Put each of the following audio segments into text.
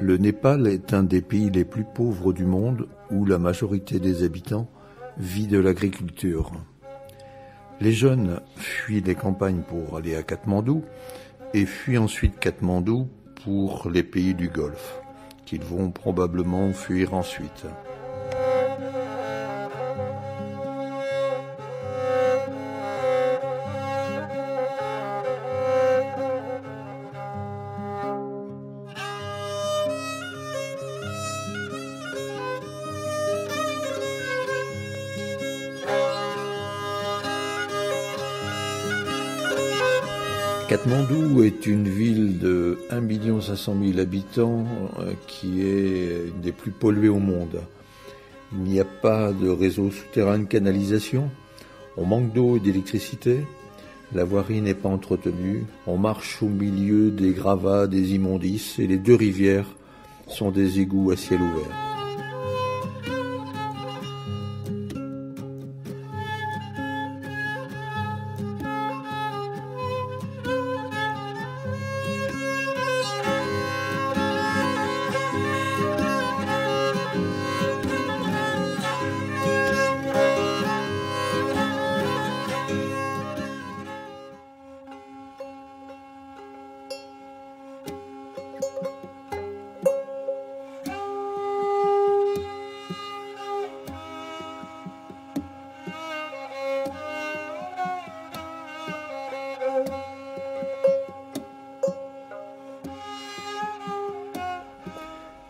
Le Népal est un des pays les plus pauvres du monde où la majorité des habitants vit de l'agriculture. Les jeunes fuient les campagnes pour aller à Katmandou et fuient ensuite Katmandou pour les pays du Golfe, qu'ils vont probablement fuir ensuite. Katmandou est une ville de 1 500 000 habitants qui est une des plus polluées au monde. Il n'y a pas de réseau souterrain de canalisation, on manque d'eau et d'électricité, la voirie n'est pas entretenue, on marche au milieu des gravats, des immondices et les 2 rivières sont des égouts à ciel ouvert.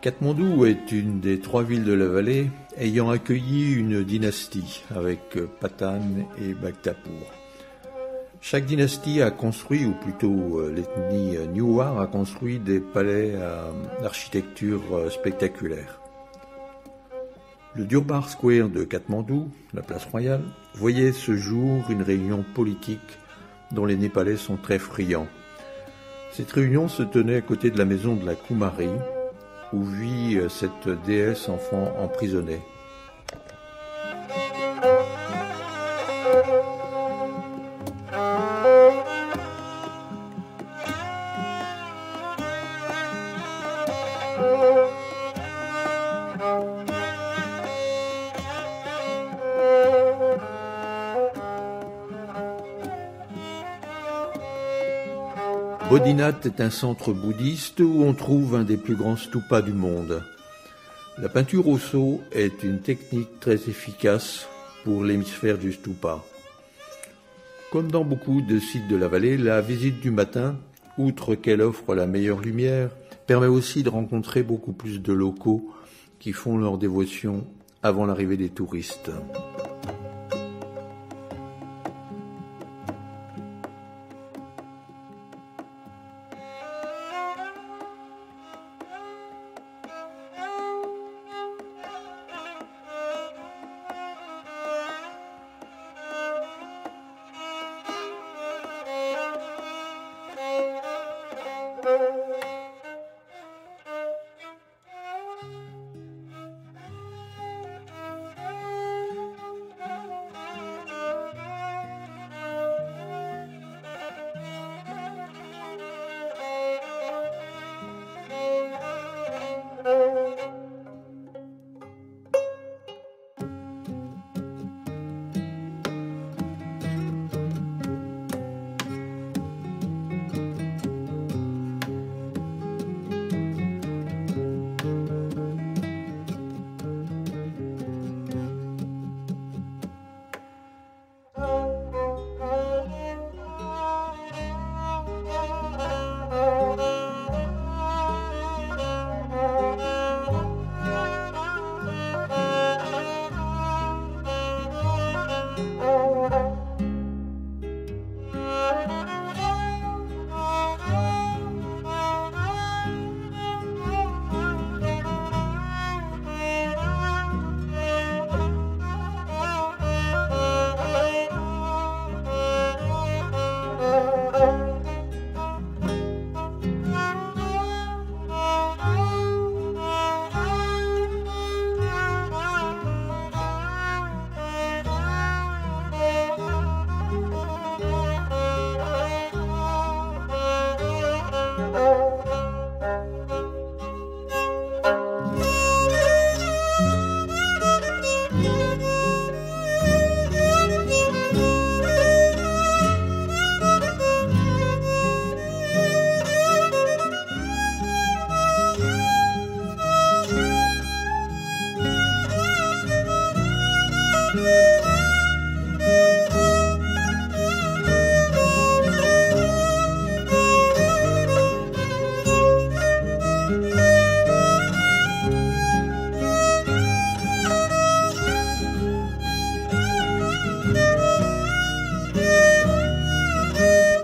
Katmandou est une des 3 villes de la vallée ayant accueilli une dynastie avec Patan et Bhaktapur. Chaque dynastie a construit, ou plutôt l'ethnie Newar a construit des palais à architecture spectaculaire. Le Durbar Square de Katmandou, la place royale, voyait ce jour une réunion politique dont les Népalais sont très friands. Cette réunion se tenait à côté de la maison de la Kumari, où vit cette déesse enfant emprisonnée. Bodhinath est un centre bouddhiste où on trouve un des plus grands stupas du monde. La peinture au seau est une technique très efficace pour l'hémisphère du stupa. Comme dans beaucoup de sites de la vallée, la visite du matin, outre qu'elle offre la meilleure lumière, permet aussi de rencontrer beaucoup plus de locaux qui font leur dévotion avant l'arrivée des touristes.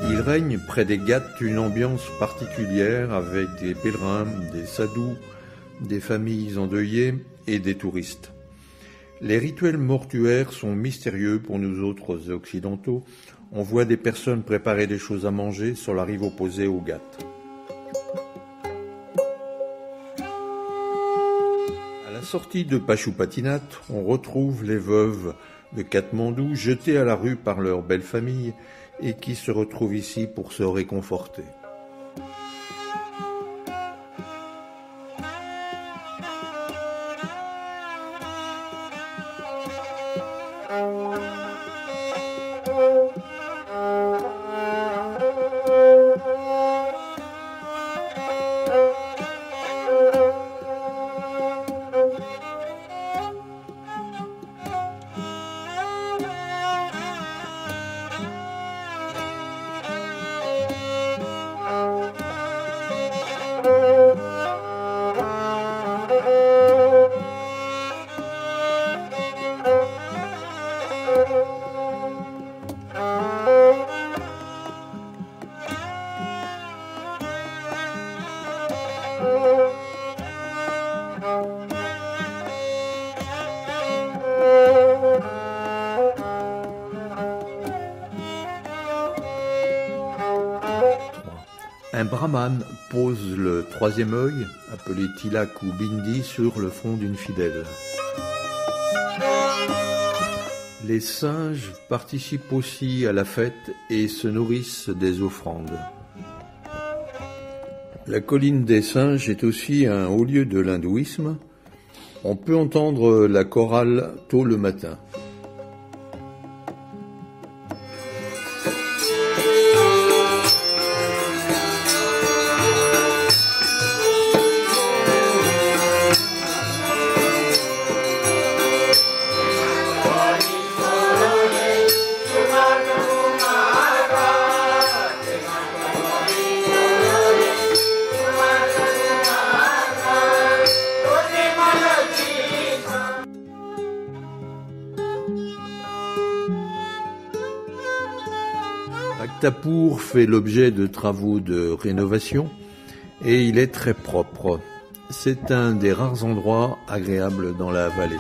Il règne près des Ghats une ambiance particulière avec des pèlerins, des sadhus, des familles endeuillées et des touristes. Les rituels mortuaires sont mystérieux pour nous autres occidentaux. On voit des personnes préparer des choses à manger sur la rive opposée aux Ghats. À la sortie de Pashupatinath, on retrouve les veuves de Katmandou jetées à la rue par leur belle famille et qui se retrouvent ici pour se réconforter. Un brahmane pose le troisième œil, appelé tilak ou bindi, sur le front d'une fidèle. Les singes participent aussi à la fête et se nourrissent des offrandes. La colline des singes est aussi un haut lieu de l'hindouisme. On peut entendre la chorale tôt le matin. Bhaktapur fait l'objet de travaux de rénovation et il est très propre. C'est un des rares endroits agréables dans la vallée.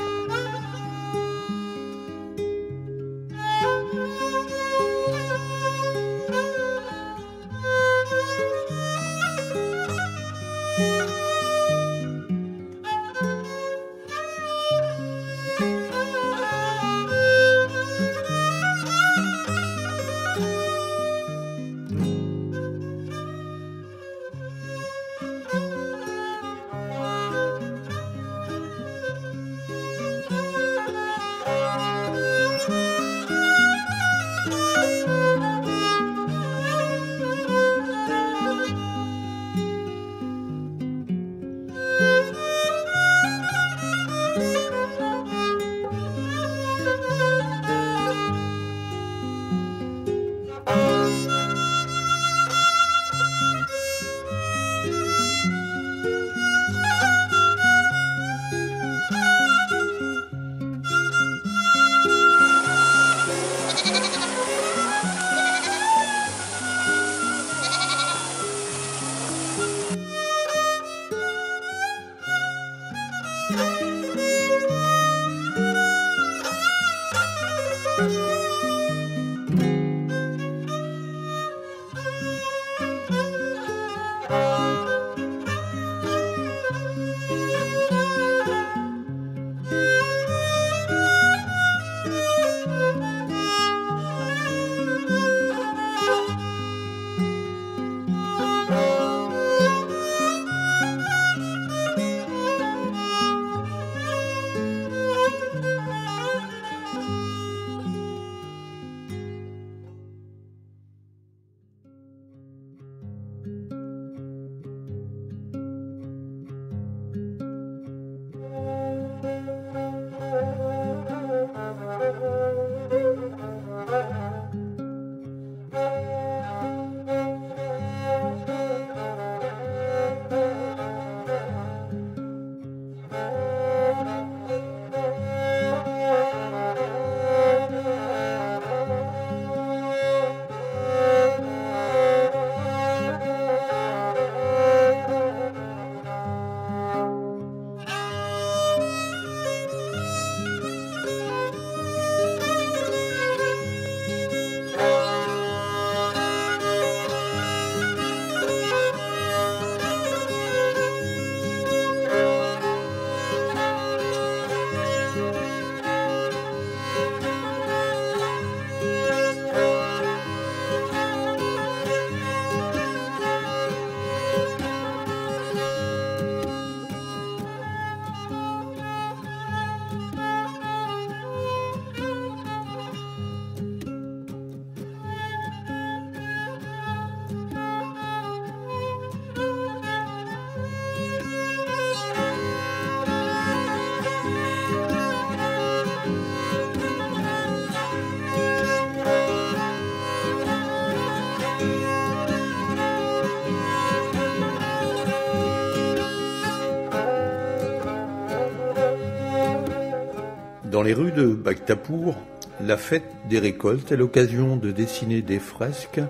Dans les rues de Bhaktapur, la fête des récoltes est l'occasion de dessiner des fresques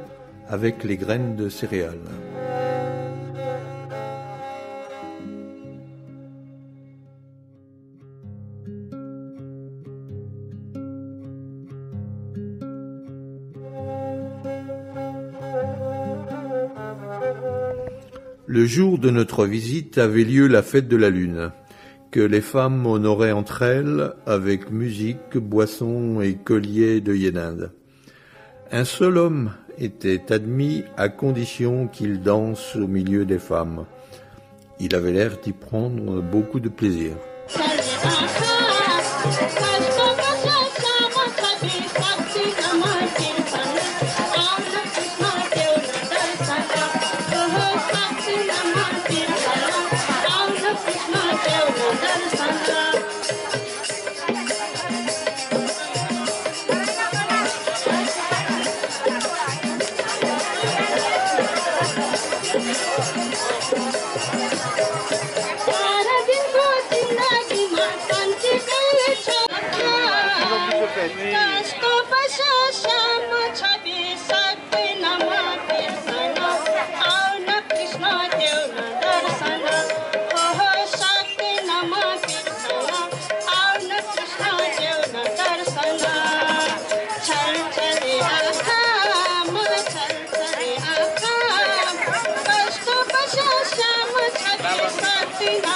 avec les graines de céréales. Le jour de notre visite avait lieu la fête de la Lune, que les femmes honoraient entre elles avec musique, boissons et colliers de Yéninde. Un seul homme était admis à condition qu'il danse au milieu des femmes. Il avait l'air d'y prendre beaucoup de plaisir. Bye.